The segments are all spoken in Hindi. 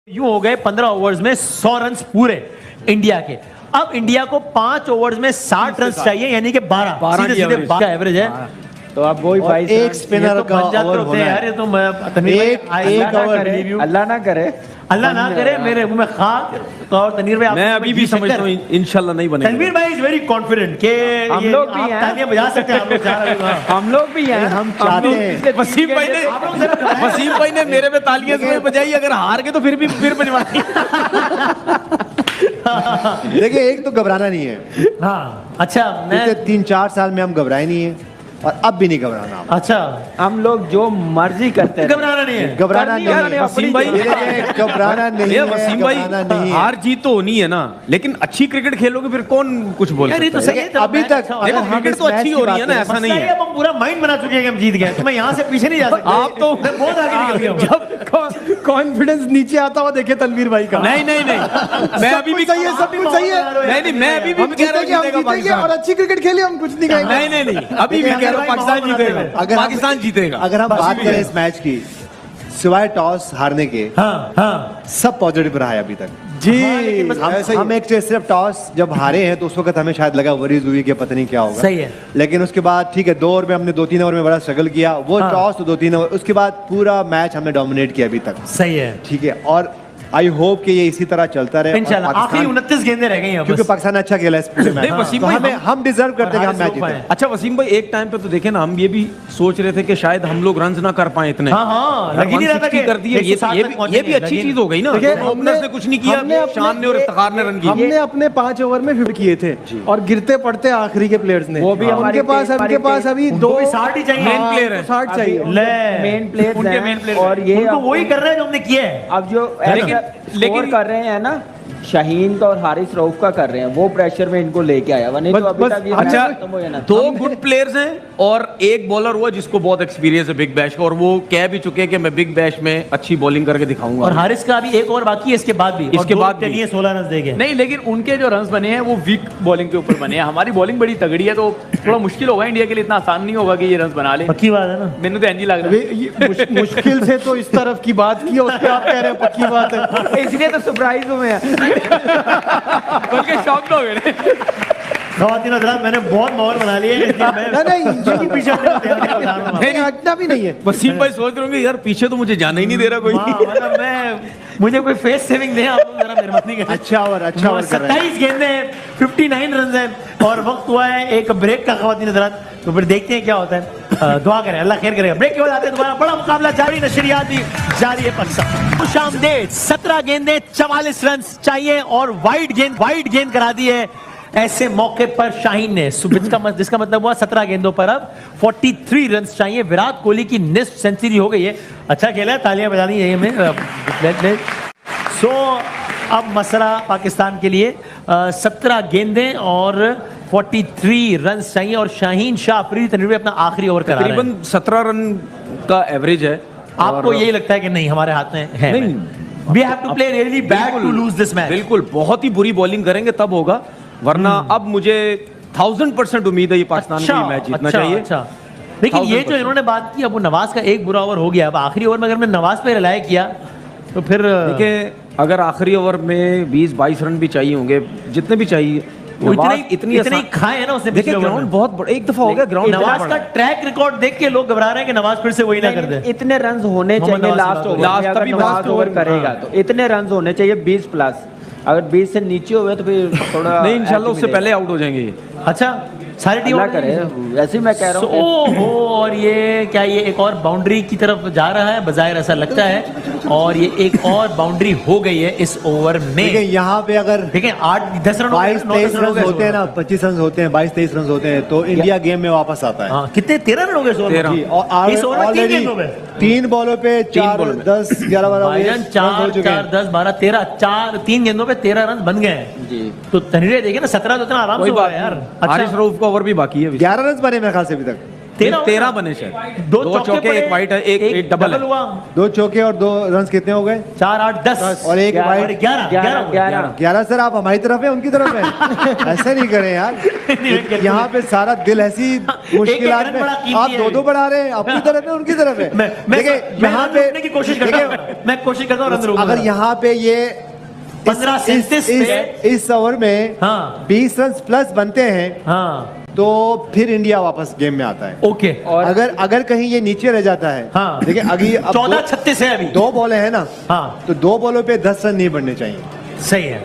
यूं हो गए 15 ओवर्स में 100 रन पूरे इंडिया के। अब इंडिया को 5 ओवर्स में 60 रन चाहिए, यानी कि 12 सीधे का एवरेज है। तो अब वही और एक स्पिनर का ओवर होना है। यार ये तो अल्लाह ना करे मेरे मुंह में खाक। और तनवीर भाई मैं अभी भी समझता हूँ इंशाल्लाह नहीं बनेगा। तनवीर भाई इज वेरी कॉन्फिडेंट के हम लोग भी हैं, तालियां बजा सकते हैं, हम लोग भी हैं, हम चाहते हैं। वसीम भाई ने मेरे पे तालियां इसलिए बजाई, अगर हार गए तो फिर बजवानी। देखिए एक तो घबराना नहीं है। हाँ अच्छा, मैं 3-4 साल में हम घबराए नहीं है और अब भी नहीं घबराना। अच्छा हम लोग जो मर्जी करते हैं, घबराना नहीं है, घबराना नहीं है वसीम भाई, घबराना नहीं है वसीम भाई, हार जीत तो होनी है ना, लेकिन अच्छी क्रिकेट खेलोगे फिर कौन कुछ बोल सकता है। अभी तक क्रिकेट तो अच्छी हो रही है ना, ऐसा नहीं है। अब हम पूरा माइंड बना चुके हैं कि हम जीत गए, तो मैं यहाँ से पीछे नहीं जा सकता। आप तो बहुत आगे निकल गए हो। जब कॉन्फिडेंस नीचे आता हुआ देखे तनवीर भाई का। नहीं मैं अभी भी सही है, सब कुछ सही है। नहीं मैं अभी भी कह रहा हूँ और अच्छी क्रिकेट खेली, हम कुछ नहीं कहेंगे। नहीं अभी भी कह रहा हूँ पाकिस्तान जीतेगा, पाकिस्तान जीतेगा। अगर हम बात करें इस मैच की, सिवाय टॉस हारने के हाँ सब पॉजिटिव रहा है अभी तक जी। हम एक चीज सिर्फ टॉस जब हारे हैं तो उस वक्त हमें शायद लगा वरीज हुई कि पता नहीं क्या होगा। सही है। लेकिन उसके बाद ठीक है, 2 ओवर में हमने 2-3 ओवर में बड़ा स्ट्रगल किया, वो टॉस तो 2-3 ओवर, उसके बाद पूरा मैच हमने डोमिनेट किया अभी तक। सही है, ठीक है, और आई होप कि ये इसी तरह चलता रहे इंशाल्लाह। आखिरी 29 गेंदें रह गई हैं, क्योंकि पाकिस्तान अच्छा खेला इस पूरे मैच। वसीम तो भाई, हम डिजर्व करते हैं कि हम मैच जीते। अच्छा वसीम भाई, एक टाइम पे तो देखे ना, हम ये भी सोच रहे थे कि शायद हम लोग रन ना कर पाए इतने। हाँ लग ही नहीं रहा था कि कर दिए, ये भी अच्छी चीज हो गई ना। ओपनर्स ने कुछ नहीं किया, शान ने और इफ्तिखार ने रन किए। हमने अपने 5 ओवर में 50 किए थे और गिरते पड़ते आखिरी के प्लेयर्स ने, वो भी उनके पास अभी 2 60 ही चाहिए, मेन प्लेयर है, 60 चाहिए। मेन प्लेयर उनके मेन प्लेयर, और ये उनको वही कर रहे हैं जो हमने किया है। अब जो लेकिन कर रहे हैं ना, शाहीन का और हारिस रऊफ का कर रहे हैं, वो प्रेशर में इनको लेके आया हुआ, नहीं तो अभी तक ये अच्छा, खत्म हो जाना। 2 गुड प्लेयर्स हैं और एक बॉलर हुआ जिसको बहुत एक्सपीरियंस है बिग बैश का, और वो कह भी चुके हैं कि मैं बिग बैश में अच्छी बॉलिंग करके दिखाऊंगा। और हारिस का अभी एक और बाकी है, इसके बाद भी 16 रन देंगे। नहीं, लेकिन उनके जो रन्स बने हैं वो वीक बॉलिंग के ऊपर बने हैं। हमारी बॉलिंग बड़ी तगड़ी है, तो थोड़ा मुश्किल होगा इंडिया के लिए, इतना आसान नहीं होगा कि ये रन्स बना ले। पक्की बात है ना, मैंने तो एनजी लग रहा है। मुश्किल से तो इस तरफ की बात की, उस पे आप कह रहे हैं पक्की बात है। इसलिए तो सरप्राइज हूं मैं, बल्कि शॉक हो गए। ख़वातीन हज़रात, मैंने बहुत माहौल बना लिया है, इसलिए मैं नहीं पीछे हटना भी नहीं है। वसीम भाई सोच रहे होंगे यार पीछे तो मुझे जाना ही नहीं दे रहा कोई। मतलब मुझे कोई फेस सेविंग दे, आप लोग जरा मेहरबानी करें। अच्छा ओवर कर रहे हैं। 27 गेंदें हैं, 59 रन हैं और वक्त हुआ है एक ब्रेक का। ख़वातीन हज़रात, तो फिर देखते हैं क्या होता है। दुआ करें, अल्लाह खैर करेगा। ब्रेक के बाद आते हैं दोबारा, बड़ा मुकाबला जारी, नशरियात भी जारी है। पाकिस्तान खुशामदेद, 17 गेंदें 44 रन चाहिए और वाइड गेंद करा दी है। ऐसे मौके पर शाहीन ने, जिसका मतलब हुआ 17 गेंदों पर अब 43 रन चाहिए। विराट कोहली की निस्फ सेंचुरी हो गई है। अच्छा खेला है, तालियां बजा दी हमें। सो अब मसला पाकिस्तान के लिए 17 गेंदें और 43 रन चाहिए और शाहीन शाह अफरीदी तनवीर अपना आखिरी ओवर करा रहे हैं। तकरीबन 17 रन का एवरेज है। आपको यही लगता है कि नहीं हमारे हाथ में है? नहीं, we have to play really bad to lose this match। बिल्कुल, बहुत ही बुरी बॉलिंग करेंगे तब होगा, वरना अब मुझे 1000% उम्मीद है ये पाकिस्तान को ये मैच जीतना चाहिए। अच्छा, लेकिन ये जो इन्होंने बात की, अब वो नवाज का एक बुरा ओवर हो गया, अब आखिरी ओवर में अगर मैं नवाज पे रिलाय किया तो फिर देखिए, अगर आखिरी ओवर में 20-22 रन भी चाहिए होंगे, जितने भी चाहिए, इतने खाए है ना उसने। देखिए ग्राउंड बहुत बड़ा, एक दफा हो गया ग्राउंड। नवाज का ट्रैक रिकॉर्ड देख के लोग घबरा रहे हैं कि नवाज फिर से वही ना कर दे। इतने रन होने चाहिए लास्ट ओवर करेगा तो इतने रन होने चाहिए 20 प्लस। अगर 20 से नीचे हुए तो फिर थोड़ा नहीं, इंशाल्लाह उससे पहले आउट हो जाएंगे ये। अच्छा, सारी टीम करे, ऐसे ही मैं कह रहा हूँ। ओहो, और ये क्या, ये एक और बाउंड्री की तरफ जा रहा है, बजाय ऐसा लगता है, और ये एक और बाउंड्री हो गई है इस ओवर में। यहाँ पे अगर देखें 8-10 रन 22-23 रन होते हैं ना, 25 रन होते हैं, 22-23 रन होते हैं, तो इंडिया गेम में वापस आता है। हाँ, कितने 13 रन हो गए इस ओवर में? और इस ओवर में 3 गेंदों पे 3 बॉलों पे 4, 10, 11, 12 4, 10, 12, 13, 3 गेंदों पे 13 रन बन गए हैं जी। तो तनवीर देखिए ना, 17 तो इतना आराम से हुआ यार। हारिस रऊफ का ओवर भी बाकी है। 11 रन बने मेरे ख्याल से अभी तक। 13 बने शायद, 2 चौके, एक वाइट है, एक डबल हुआ। 2 चौके और 2 रन कितने हो गए? 4, 8, 10 और एक वाइट, 11। 11 सर, आप हमारी तरफ है उनकी तरफ है? ऐसे नहीं करें यार। यहाँ पे सारा दिल ऐसी मुश्किलात रन में बड़ा कीमती आप है। दो बढ़ा रहे हैं, अपनी तरफ है उनकी तरफ है। मैं यहाँ पे रोकने की कोशिश करता हूँ, मैं कोशिश करता हूँ रन रोकने अगर की। यहाँ पे ये 15-37 में इस ओवर में हाँ। 20 रन प्लस बनते हैं हाँ तो फिर इंडिया वापस गेम में आता है। ओके। और अगर कहीं ये नीचे रह जाता है, हाँ। देखिए अभी अब 14-36 है अभी। 2 बॉलें हैं ना, हाँ तो 2 बॉलों पे 10 रन नहीं बढ़ने चाहिए, सही है।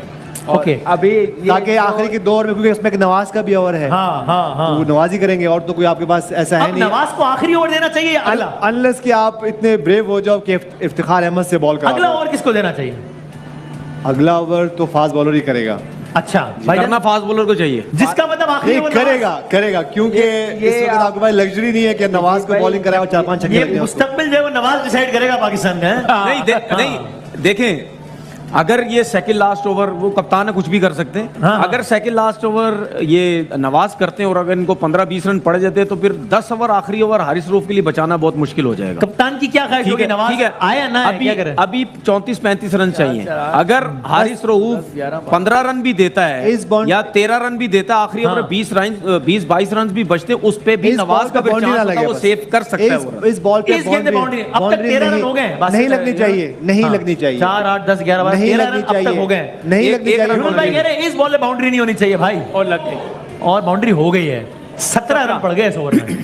और ओके अभी ये ताकि आखिरी के 2 ओवर में, क्योंकि उसमें एक नवाज का भी ओवर है, हाँ हाँ तो वो हाँ। नवाज ही करेंगे और तो कोई आपके पास ऐसा है अब नहीं। नवाज को आखिरी ओवर देना चाहिए या अगला? अनलेस कि आप इतने ब्रेव हो जाओ कि इफ्तिखार अहमद से बॉल करा अगला दो। ओवर किसको देना चाहिए? अगला ओवर तो फास्ट बॉलर ही करेगा। अच्छा भाई करना फास्ट बॉलर को चाहिए। जिसका मतलब आखिरी नहीं, ओवर करेगा क्योंकि इस वक्त आपके पास लग्जरी नहीं है कि नवाज को बॉलिंग कराए और 4-5 छक्के ये लग जाएं उसको। मुस्तकबिल जो है वो नवाज डिसाइड करेगा पाकिस्तान का है? नहीं देखें, अगर ये सेकंड लास्ट ओवर, वो कप्तान है कुछ भी कर सकते हैं। हाँ। अगर सेकंड लास्ट ओवर ये नवाज करते हैं और अगर इनको 15-20 रन पड़ जाते हैं तो फिर 10 ओवर आखिरी ओवर हारिस रऊफ के लिए बचाना बहुत मुश्किल हो जाएगा। कप्तान की क्या ख्वाहिश होगी? नवाज आया ना है, क्या करे? अभी 34-35 रन चाहिए। अगर हारिस रऊफ 15 रन भी देता है इस बॉल- या 13 रन भी देता है आखिरी ओवर, 20-22 रन भी बचते, उस पे भी इस नवाज बॉल का पे बाउंड्री चांस ना होता लगे है, वो बस। सेव कर सकता है वो रन। इस बॉल पे इस गेंद पे बाउंड्री अब तक 13 रन हो गए हैं। बस नहीं लगनी चाहिए, नहीं लगनी चाहिए, 4, 8, 10, 11, 12, नहीं 13 लगनी रन अब तक चाहिए, हो गए। नहीं एक- लगनी एक चाहिए। रन यूनुस भाई कह रहे हैं इस बॉल पे बाउंड्री नहीं होनी चाहिए भाई, और लग गई। और बाउंड्री हो गई है। 17 रन पड़ गए इस ओवर में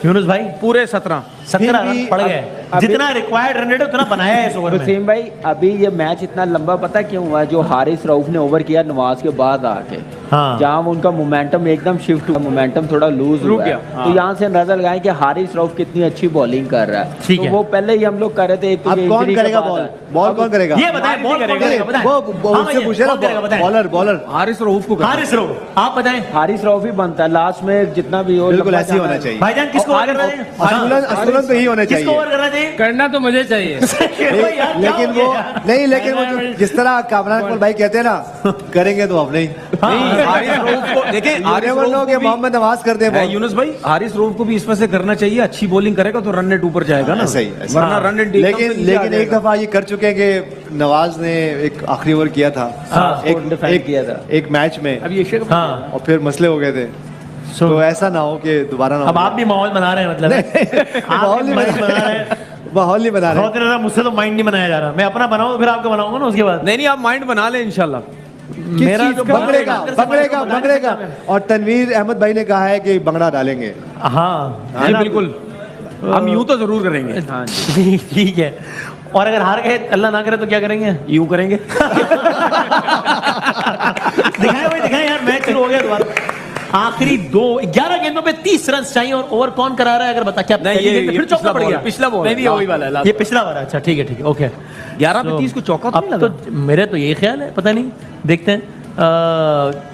यूनुस भाई, पूरे 17। 17 फिर रन भी पड़ गए। अभी- जितना रिक्वायर्ड रन रेट है उतना बनाया है इस ओवर में। वसीम भाई, अभी ये मैच इतना लंबा पता क्यों हुआ? जो हारिस रऊफ ने ओवर किया नवाज के बाद आके, हाँ। जहाँ उनका मोमेंटम एकदम शिफ्ट हुआ, मोमेंटम थोड़ा लूज रुक हुआ गया, है। हाँ। तो यहाँ से अंदाजा लगाएं कि हारिस रऊफ कितनी अच्छी बॉलिंग कर रहा है। ठीक तो है। वो पहले ही हम लोग कर रहे थे अब कौन करेगा बॉल कौन करेगा? ये बताएं बॉल कौन करेगा बताएं? वो हाँ उससे भैया, पूछे ना, कौन करेगा बताएं? बॉलर हारिस रऊफ को हारिस रऊफ, आप बताएं। हारिस रऊफ ही बनता है लास्ट में, जितना भी हो बिल्कुल लंबा ऐसे ही जाना होना है। चाहिए। भाईजान किसको ओवर करना चाहिए? असुलन तो ही होना किसको चाहिए। ओवर करना चाहिए? करना तो मुझे चाहिए। भाई यार, क्या लेकिन हो वो गया? नहीं, लेकिन वो जो जिस तरह कामरान इकबाल भाई कहते हैं ना, करेंगे तो अब नहीं। हारिस रऊफ को देखें, हारिस नेवर नो रऊफ कि को भी- मोहम्मद नवाज कर दे है, यूनुस भाई, हारिस रऊफ को भी इसमें से करना चाहिए। अच्छी बॉलिंग करेगा तो रन रेट ऊपर जाएगा ना, सही वरना रन रेट लेकिन एक दफा ये कर चुके हैं कि नवाज ने एक आखिरी ओवर किया था, स्कोर डिफेंड किया था। एक मैच में, अभी एशिया कप हाँ और फिर मसले हो गए थे। So- तो ऐसा ना हो कि दोबारा ना अब हो। आप भी माहौल बना रहे हैं मतलब आप माहौल भी नहीं माहौल बना रहे हैं। माहौल नहीं बना रहे। बहुत दिन मुझसे तो माइंड नहीं बनाया जा रहा। मैं अपना बनाऊं फिर आपका बनाऊंगा ना उसके बाद। नहीं, आप माइंड बना लें इंशाल्लाह। मेरा जो बंगड़ेगा और तनवीर अहमद भाई ने कहा है कि बंगड़ा डालेंगे। हाँ जी बिल्कुल, हम यूं तो जरूर करेंगे। हाँ जी। ठीक है। और अगर हार गए अल्लाह ना करे तो क्या करेंगे? यूं करेंगे। दिखाए भाई, दिखाए यार, मैच शुरू हो गया दोबारा। आखिरी 11 गेंदों पे 30 रन चाहिए और ओवर कौन करा रहा है अगर बता? क्या नहीं, पहली ये गेंद पे फिर चौका पड़ गया? पिछला बॉल नहीं, वही वाला है। ये पिछला वाला। अच्छा ठीक है ओके। 11 पे 30 को चौका तो अब नहीं तो लगा। मेरे तो ये ख्याल है, पता नहीं, देखते हैं।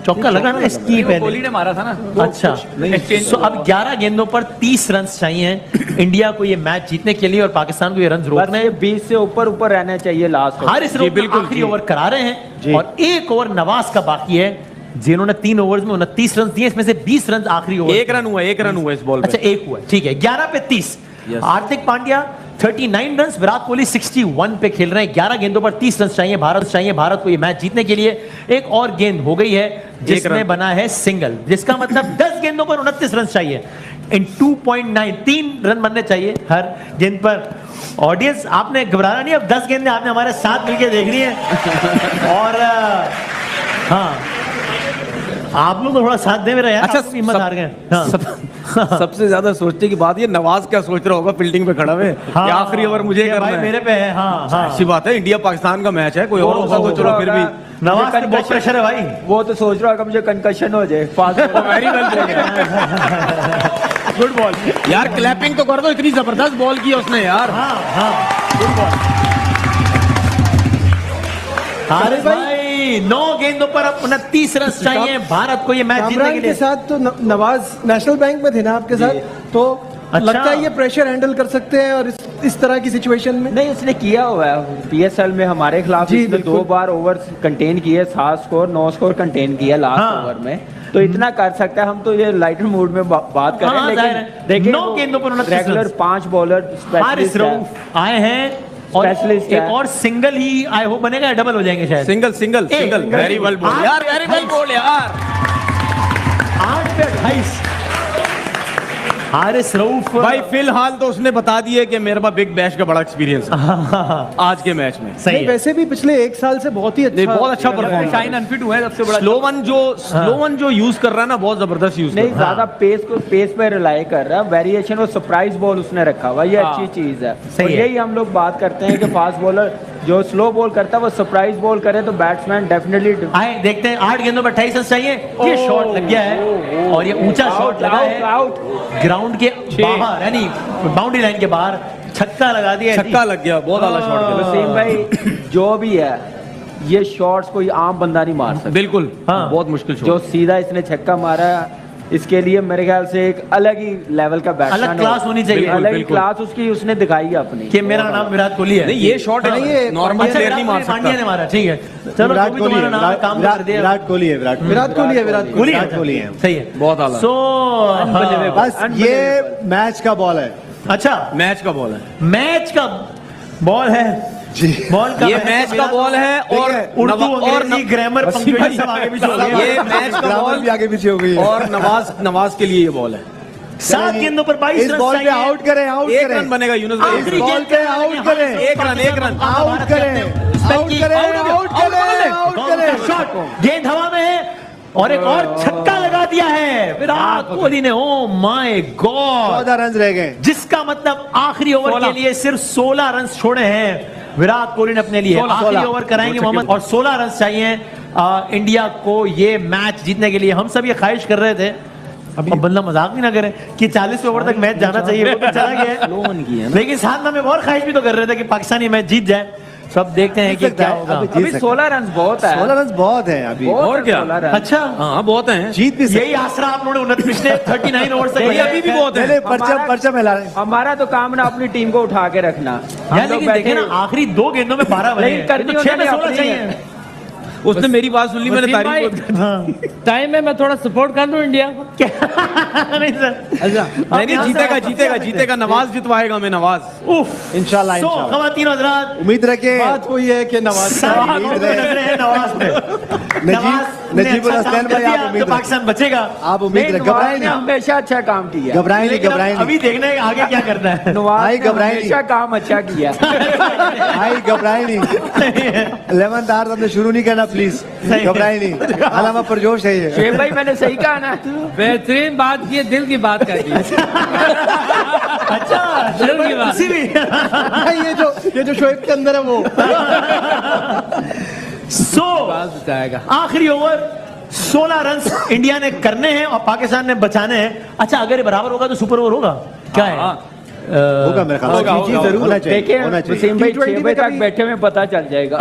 चौका लगा ना इसकी कोहली पहले। ने मारा था ना। अच्छा, exchange तो अब 11 गेंदों पर 30 रन चाहिए इंडिया को ये मैच जीतने के लिए और पाकिस्तान को ये रन बस रोकने ये हैं। 20 से ऊपर ऊपर रहना चाहिए लास्ट। हारिस रऊफ बिल्कुल, आखिरी जी। ओवर करा रहे हैं और एक ओवर नवाज का बाकी है, जिन्होंने 3 ओवर्स में 29 रन दिए, इसमें से 20 रन आखिरी ओवर। एक रन हुआ इस बॉल पे। अच्छा एक हुआ, ठीक है। 11 पे 30। Yes. हार्दिक पांड्या 39 रन, विराट कोहली 61 पे खेल रहे हैं। 11 गेंदों पर 30 रन चाहिए भारत को ये मैच जीतने के लिए। एक और गेंद हो गई है जिसमें बना है सिंगल, जिसका मतलब 10 गेंदों पर 29 रन चाहिए। इन 2.9 3 रन बनने चाहिए हर गेंद पर। ऑडियंस आपने घबराना नहीं, अब 10 गेंदें आपने हमारे साथ मिलकर देखनी है। और हाँ, आप लोग तो थोड़ा साथ दे मेरा यार। अच्छा, आप लोग हिम्मत हार गए। हाँ। सबसे ज्यादा सोचने की बात ये, नवाज क्या सोच रहा होगा फील्डिंग पे खड़ा हुए कि आखिरी ओवर मुझे ये करना भाई है। मेरे पे है। हाँ हाँ, अच्छी बात है, इंडिया पाकिस्तान का मैच है, कोई और होता तो चलो फिर भी। नवाज पे बहुत प्रेशर है भाई। वो तो सोच रहा होगा मुझे कंकशन हो जाए fast. Very well good ball. यार क्लैपिंग तो कर दो, इतनी जबरदस्त बॉल की है उसने यार। हाँ हाँ, गुड बॉल। हारिस भाई 9 गेंदों पर अब 29 रन चाहिए भारत को ये मैच जीतने के कामरान के लिए। साथ तो नवाज नेशनल बैंक में थे ना आपके साथ, तो लगता है ये प्रेशर हैंडल कर सकते हैं और इस तरह की सिचुएशन में। नहीं, उसने किया हुआ है पीएसएल में हमारे खिलाफ। जी, इसने बिल्कुल। 2 बार ओवर कंटेन किए, 7 स्कोर 9 स्कोर कंटेन किया लास्ट हाँ। ओवर में। तो इतना कर सकता है। हम तो ये लाइटर मूड में बात कर रहे हाँ, हैं, जाहिर लेकिन है। देखिए 9 गेंदों पर 29 regular run. 5 bowler Haris Rauf आए हैं और Specialist एक है। और सिंगल ही आई होप बनेगा या डबल हो जाएंगे शायद। सिंगल एक, वेरी वेल बॉल यार, वेरी वेल बॉल यार। 8 पे 28। हारिस रऊफ भाई फिलहाल तो उसने बता दिया कि मेरे पास बिग बैश का बड़ा एक्सपीरियंस है आज के मैच में। सही नहीं, है। वैसे भी पिछले एक साल से बहुत ही नहीं, अच्छा बहुत अच्छा परफॉर्म शाइन अनफिट हुआ है सबसे बड़ा। स्लो वन जो यूज कर रहा है ना, बहुत जबरदस्त यूज कर नहीं रहा है। ज्यादा पेस पे रिलाई कर रहा है, वेरिएशन और सरप्राइज बॉल उसने रखा हुआ, ये अच्छी चीज है। सही और है। यही हम लोग बात करते हैं कि फास्ट बॉलर जो स्लो बॉल करता है वो सरप्राइज बॉल करे तो बैट्समैन डेफिनेटली आए देखते हैं 8 गेंदों पर 28 रन चाहिए। ये शॉट लग गया है और ये ऊंचा शॉट लगा है ग्राउंड के बाहर, यानी बाउंड्री लाइन के बाहर छक्का लगा दिया। छक्का लग गया, बहुत आला शॉट खेला। वसीम भाई जो भी है ये शॉट्स कोई आम बंदा नहीं मार सकता। बिल्कुल, हाँ। बहुत मुश्किल शॉट। जो सीधा इसने छक्का मारा है, इसके लिए मेरे ख्याल से एक अलग ही लेवल का बैट्समैन, अलग क्लास होनी चाहिए। अलग ही बिल्कुल। क्लास उसकी उसने दिखाई है अपनी कि मेरा नाम विराट कोहली है। नहीं, ये शॉट हाँ, ये है, नॉर्मल अच्छा, प्लेयर नहीं मार पांड्या सकता। ने मारा, ठीक है। चलो विराट जो भी कोहली है, तुम्हारा नाम काम कर दिया। विराट कोहली है, विराट विराट कोहली है, विराट कोहली विराट कोहली है। सही है। बहुत आला। सो बस ये मैच का बॉल है अच्छा, मैच का बॉल है मैच का बॉल है जी। बॉल का ये मैच का बॉल है और उर्दू अंग्रेजी ग्रामर पंक्चुएशन सब आगे पीछे हो गया। ये मैच का ग्रामर बॉल भी आगे पीछे हो गई है। और नवाज के लिए ये बॉल है। 7 गेंदों पर 22 इस रन बॉल पे चाहिए। आउट करें, आउट एक करें, रन बनेगा यूनुस भाई। आखिरी इस बॉल गेंद पे आउट करें, एक रन, एक रन। आउट करें, आउट करें, आउट करें, आउट करें। शॉट, गेंद हवा में है और एक और छक्का लगा दिया है विराट कोहली ने। ओ माय गॉड, 14 रन रह गए। जिसका मतलब आखिरी ओवर के लिए सिर्फ 16 रन छोड़े हैं विराट कोहली ने अपने लिए। आखिरी ओवर कराएंगे मोहम्मद और 16 रन चाहिए इंडिया को ये मैच जीतने के लिए। हम सब ये ख्वाहिश कर रहे थे, अब बंदा मजाक भी ना करे कि 40 ओवर तक मैच जाना चाहिए, वो तो चला गया है। लेकिन साथ में हम एक और ख्वाहिश भी तो कर रहे थे कि पाकिस्तानी मैच जीत जाए। सब देखते हैं कि क्या होगा। अभी 16 रन बहुत है, 16 रन बहुत है अभी। और क्या? 16 रन। अच्छा, हाँ, बहुत हैं। जीत भी यही आसरा आप लोगों ने पिछले 39 ओवर से नहीं, अभी भी बहुत है। पहले परचम हिला रहे हैं। हमारा तो काम ना अपनी टीम को उठा के रखना। हम यार लोग लेकिन देखे ना बैठे- आखिरी 2 गेंदों में 12 बने नहीं, करनी तो 6 में उन्होंने 16 अपनी चाहिए। है। उसने मेरी बात सुन ली, मैंने वसीम तारीफ टाइम में मैं थोड़ा सपोर्ट कर दूं इंडिया को। नहीं सर, नहीं, जीतेगा नवाज जितवाएगा मैं, नवाज। उफ, इंशाल्लाह, सो इंशाल्लाह। खवातीन हजरात, उम्मीद रखें बात वही है कि नवाज सारी उम्मीद नजरें रहे। हैं नवाज पे। नवाज ने नजीबुल अच्छा हसन काम कर भाई, आप दिया उम्मीद तो पाकिस्तान बचेगा। आप उम्मीद नहीं, रखें, नवाज घबराएं ने नहीं, हमेशा अच्छा काम किया। घबराएं नहीं, लेकिन घबराएं अभी नहीं, देखने हैं आगे क्या करना है। नवाज भाई, ने घबराएं नहीं। हमेशा काम अच्छा किया। भाई घबराएं नहीं। 11th आवर हमने शुरू नहीं करना, प्लीज घबराएं नहीं। अलामा परजोश है ये। शेख भाई मैंने सही कहा ना? बेहतरीन बात की, दिल की बात कर दी। अच्छा, दिल की बात। किसी भी ये जो शोएब के अंदर है वो। सो बात बताएगा। आखिरी ओवर 16 रन इंडिया ने करने हैं और पाकिस्तान ने बचाने हैं। अच्छा, अगर ये बराबर होगा तो सुपर ओवर होगा क्या है? होगा मेरे ख्याल से। जी, जरूर होना चाहिए, देखिए होना चाहिए। वसीम भाई T20 6 में बजे तक कभी- बैठे में पता चल जाएगा।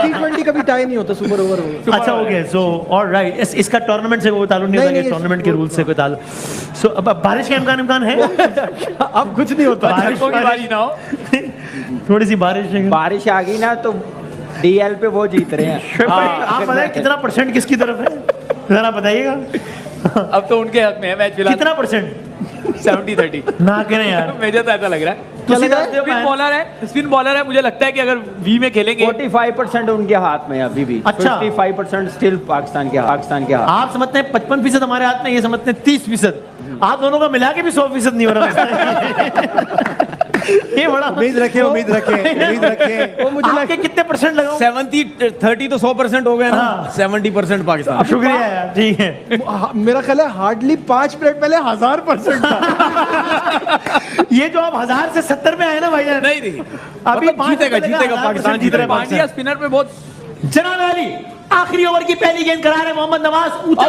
T20 कभी टाई नहीं होता, सुपर ओवर होगा। अच्छा, ओके, सो ऑलराइट। इसका टूर्नामेंट से कोई ताल्लुक नहीं नहीं, होता, नहीं, टूर्नामेंट के रूल से कोई ताल्लुक। सो अब बारिश का इम्कान है? अब कुछ नहीं होता। बारिश कोई बारी ना हो। थोड़ी सी बारिश है। बारिश आ गई ना तो डीएल पे वो जीत रहे हैं। आप बताएं कितना परसेंट किसकी तरफ है, जरा बताइएगा। अब तो उनके हक में है मैच फिलहाल। कितना परसेंट? 70-30 ना करें यार, मुझे तो ऐसा लग रहा है। क्या लग रहा है? स्पिन बॉलर है, मुझे लगता है कि अगर वी में खेलेंगे 45% उनके हाथ में है अभी भी। अच्छा। 55% स्टिल पाकिस्तान के हाथ। आप समझते हैं 55% हमारे हाथ में, ये समझते हैं 30%। आप दोनों का मिला के भी 100% नहीं हो रहा। ये बड़ा उम्मीद रखें, उम्मीद रखें, उम्मीद रखें। वो मुझे आपके कितने परसेंट लगाऊं? 70-30 तो 100% हो गए ना। हाँ। 70% पाकिस्तान। शुक्रिया यार, ठीक है। मेरा ख्याल है हार्डली 5 मिनट पहले 1000% था। ये जो आप 1000 से 70 में आए ना भाई, नहीं नहीं, अभी मतलब जीतेगा पाकिस्तान, जीत रहा है पांड्या पाकिस्तान। स्पिनर पे बहुत जनाब अली आखिरी ओवर की पहली गेंद करा रहे मोहम्मद नवाज। ऊंचा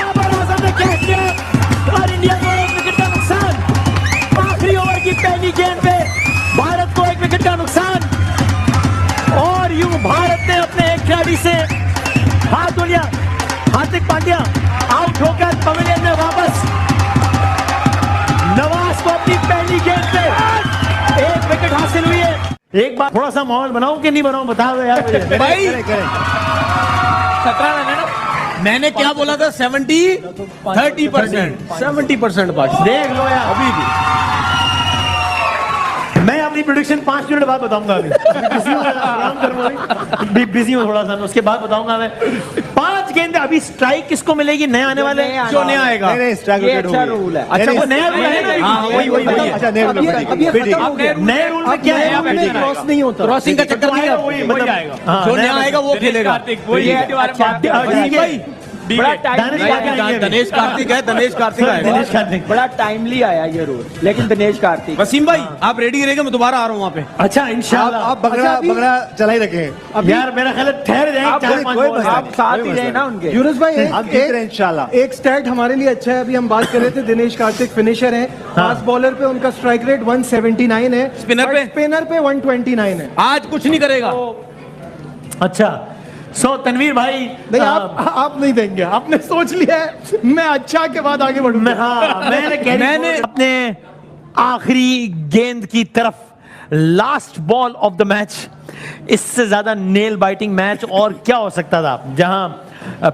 बाबर आजम ने कैच किया और इंडिया को 1 विकेट का नुकसान। आखिरी ओवर की पहली गेंद पे भारत को 1 विकेट का नुकसान और यूं भारत ने अपने एक खिलाड़ी से हाथ धो लिया। हार्दिक पांड्या आउट होकर पवेलियन में वापस। नवाज को अपनी पहली गेंद पे 1 विकेट हासिल हुई है। एक बार थोड़ा सा माहौल बनाऊं कि नहीं बनाऊं, बताओ यार मुझे। भाई करें, करें। 17 रन है ना। मैंने क्या बोला था? 70-30%। 70% पाकिस्तान। देख लो यार, अभी भी मैं अपनी प्रेडिक्शन 5 मिनट बाद बताऊंगा अभी बिजी हूँ, आराम करूंगा अभी। बिजी हूँ थोड़ा सा, मैं उसके बाद बताऊंगा मैं। 5 गेंद अभी स्ट्राइक किसको मिलेगी? नया आने वाले जो नया आएगा। नहीं नहीं स्ट्राइक ये रोटेट हो अच्छा गई। रूल है। अच्छा वो नया रूल है ना? हाँ, वही अच्छा नए रूल में अब ये खत्म हो गया। नए रूल में क्या है? क्रॉस नहीं होता। क्रॉसिंग का चक्कर नहीं है, वही वही मतलब आएगा। हाँ, जो नया आएगा वो खेलेगा। कार्तिक वही ये इसके बारे में बात अच्छा, कर रहे ठीक हैं। है। बड़ा टाइम दानिश कार्तिक दिनेश कार्तिक है, दिनेश कार्तिक आएगा। दिनेश कार्तिक। बड़ा टाइमली आया ये रूल, लेकिन दिनेश कार्तिक वसीम भाई आप रेडी रहेंगे, मैं दोबारा आ रहा हूँ वहाँ पे। अच्छा इंशाल्लाह। आप बगड़ा चला ही रखें। यार मेरा ख्याल है ठहर जाएंगे आप 4-5 कोई बॉल। मसला आप साथ ही रहे ना उनके। यूनुस भाई हम जीत रहे हैं इंशाल्लाह। एक स्टैट हमारे लिए अच्छा है। अभी हम बात कर रहे थे दिनेश कार्तिक फिनिशर है, फास्ट बॉलर पे उनका स्ट्राइक रेट 179 है, स्पिनर पे? स्पिनर पे 129 है। आज कुछ नहीं करेगा। अच्छा सो तनवीर भाई नहीं आप नहीं देंगे, आपने सोच लिया है मैं अच्छा के बाद आगे बढ़ूंगा। मैंने अपने आखिरी गेंद की तरफ last ball of the match, इससे ज्यादा नेल बाइटिंग मैच और क्या हो सकता था, जहां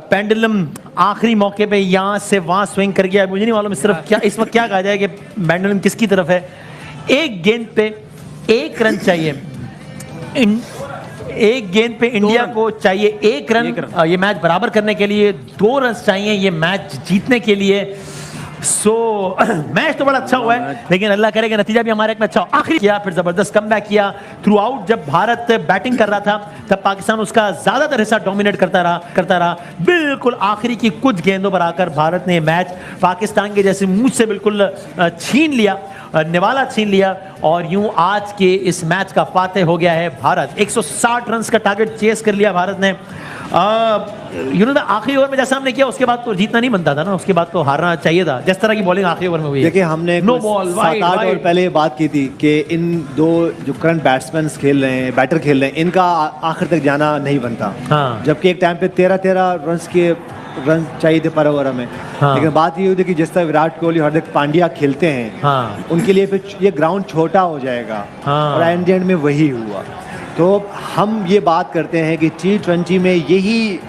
पेंडुलम आखिरी मौके पे यहां से वहां स्विंग कर गया। मुझे नहीं मालूम इस तरफ क्या, इस वक्त क्या कहा जाए कि पेंडुलम किसकी तरफ है। एक गेंद पे 1 रन चाहिए, एक गेंद पे इंडिया को चाहिए 1 रन, ये मैच बराबर करने के लिए 2 रन चाहिए ये मैच जीतने के लिए। सो मैच तो बड़ा अच्छा हुआ है, लेकिन अल्लाह करेगा नतीजा भी हमारे एक में अच्छा हो। आखिरी किया, फिर जबरदस्त कमबैक किया थ्रू आउट। जब भारत बैटिंग कर रहा था तब पाकिस्तान उसका ज्यादातर हिस्सा डोमिनेट करता रहा। बिल्कुल आखिरी की कुछ गेंदों पर आकर भारत ने मैच पाकिस्तान के जैसे मुंह से बिल्कुल छीन लिया, निवाला छीन लिया, और यूं आज के इस मैच का फातेह हो गया है भारत। 160 रन का टारगेट चेस कर लिया भारत ने। आखिरी ओवर में जैसा हमने किया उसके बाद तो जीतना नहीं बनता था ना, उसके बाद तो हारना चाहिए था, जिस तरह की बॉलिंग आखिरी ओवर में हुई है। देखिए हमने नो बॉल 7-8 ओवर पहले ये बात की थी कि इन दो जो करंट बैट्समैन खेल रहे हैं, बैटर खेल रहे हैं, इनका आखिर तक जाना नहीं बनता। हाँ। जबकि एक टाइम पे 13-13 रन चाहिए थे पर ओवर में। हाँ। लेकिन बात ये हुई थी कि जिस तरह विराट कोहली, हार्दिक पांड्या खेलते हैं, हाँ। उनके लिए फिर ये ग्राउंड छोटा हो जाएगा। हाँ। और एंड में वही हुआ। तो हम ये बात करते हैं कि T20 में यही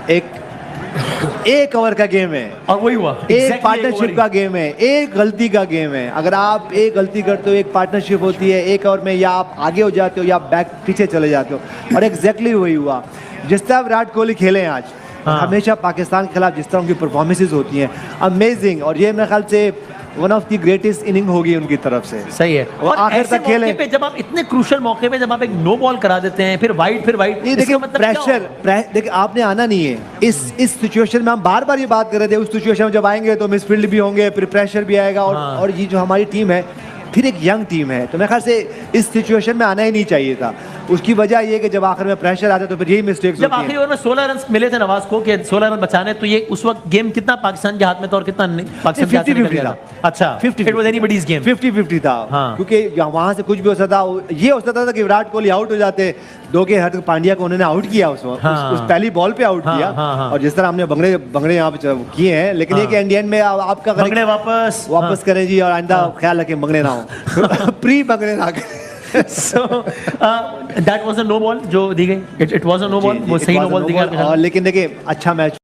एक ओवर का गेम है और वही हुआ, एक पार्टनरशिप का गेम है, एक गलती का गेम है। अगर आप एक गलती करते हो, एक पार्टनरशिप होती है, एक ओवर में या आप आगे हो जाते हो या बैक पीछे चले जाते हो। और एग्जैक्टली वही हुआ। जिस तरह विराट कोहली खेले हैं आज, हाँ। हमेशा पाकिस्तान के खिलाफ जिस तरह उनकी परफॉर्मेंसेज होती हैं, अमेजिंग। और ये मेरे ख्याल से one of the greatest inning होगी उनकी तरफ से। सही है। और आखिर ऐसे तक खेले। मौके पे जब आप इतने क्रूशल मौके पे जब आप एक नो बॉल करा देते हैं, फिर वाइड नहीं देखिए देखिए आपने आना नहीं है इस सिचुएशन में। हम बार बार ये बात कर रहे थे, उस सिचुएशन में जब आएंगे तो मिसफील्ड भी होंगे, फिर प्रेशर भी आएगा। और ये जो हमारी टीम है फिर एक यंग टीम है, तो मेरे ख्याल से इस सिचुएशन में आना ही नहीं चाहिए था। उसकी वजह ये कि जब आखिर में प्रेशर आता है तो फिर यही मिस्टेक्स जब होती आखिरी हैं। ओवर में 16 रन मिले थे नवाज को कि 16 रन बचाने, तो ये उस वक्त गेम कितना पाकिस्तान के हाथ में था और कितना पाकिस्तान के हाथ में 50-50 निकल गया था? अच्छा 50-50 इट वाज एनीबॉडीज गेम। 50-50 था। हाँ। क्योंकि वहां से कुछ भी हो सकता था। ये हो सकता था कि विराट कोहली आउट हो जाते, दो के हार्दिक पांड्या को उन्होंने आउट किया उस पहली बॉल पे आउट किया। और जिस तरह हमने बंगड़े यहाँ पे किए हैं, लेकिन ये कि इंडियन में आपका बंगड़े वापस करें जी, और आइंदा ख्याल रखें बंगड़े ना हो प्री बंगड़े ना करें। So that was a no ball जो दी गई। It was a no ball, वो सही no ball दी गई। लेकिन देखिए अच्छा मैच